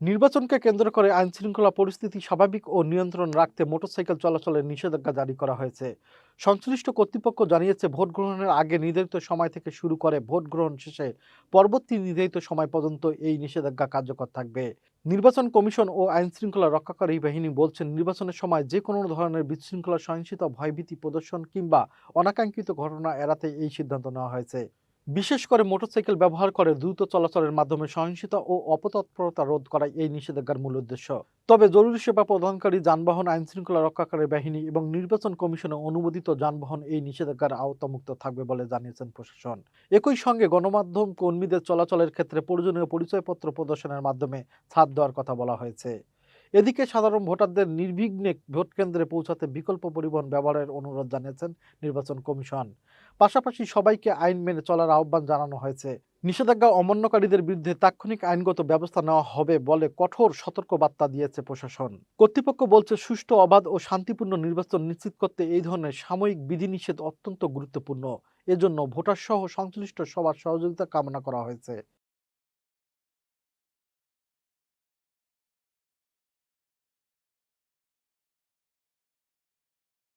নির্বাচনকে কেন্দ্র করে আইনশৃঙ্খলা পরিস্থিতি স্বাভাবিক ও নিয়ন্ত্রণ রাখতে মোটরসাইকেল চলাচলের নিষেধাজ্ঞা জারি করা হয়েছে। সংশ্লিষ্ট কর্তৃপক্ষ জানিয়েছে, ভোট গ্রহণের আগে নির্ধারিত সময় থেকে শুরু করে ভোট গ্রহণ শেষে পরবর্তী নির্ধারিত সময় পর্যন্ত এই নিষেধাজ্ঞা কার্যকর থাকবে। নির্বাচন কমিশন ও আইনশৃঙ্খলা রক্ষাকারী বাহিনী বলছেন, নির্বাচনের সময় যে কোনো ধরনের বিশৃঙ্খলা, সহিংসতা, ভয়ভীতি প্রদর্শন কিংবা অনাকাঙ্ক্ষিত ঘটনা এড়াতে এই সিদ্ধান্ত নেওয়া হয়েছে। বিশেষ করে মোটরসাইকেল ব্যবহার করে দ্রুত চলাচলের মাধ্যমে সহিংসতা ও অপতৎপরতা রোধ করাই এই নিষেধাজ্ঞার মূল উদ্দেশ্য। তবে জরুরি সেবা প্রদানকারী যানবাহন, আইনশৃঙ্খলা রক্ষাকারী বাহিনী এবং নির্বাচন কমিশনের অনুমোদিত যানবাহন এই নিষেধাজ্ঞার আওতামুক্ত থাকবে বলে জানিয়েছেন প্রশাসন। একই সঙ্গে গণমাধ্যম কর্মীদের চলাচলের ক্ষেত্রে প্রয়োজনীয় পরিচয়পত্র প্রদর্শনের মাধ্যমে ছাড় দেওয়ার কথা বলা হয়েছে। এদিকে সাধারণ ভোটারদের নির্বিঘ্নে ভোট কেন্দ্রে পৌঁছাতে বিকল্প পরিবহন ব্যবহারের অনুরোধ জানিয়েছেন নির্বাচন কমিশন। পাশাপাশি সবাইকে আইন মেনে চলার আহ্বান জানানো হয়েছে। নিষেধাজ্ঞা অমান্যকারীদের বিরুদ্ধে তাৎক্ষণিক আইনগত ব্যবস্থা নেওয়া হবে বলে কঠোর সতর্কবার্তা দিয়েছে প্রশাসন। কর্তৃপক্ষ বলছে, সুষ্ঠু, অবাধ ও শান্তিপূর্ণ নির্বাচন নিশ্চিত করতে এই ধরনের সাময়িক বিধিনিষেধ অত্যন্ত গুরুত্বপূর্ণ। এজন্য ভোটার সহ সংশ্লিষ্ট সবার সহযোগিতা কামনা করা হয়েছে।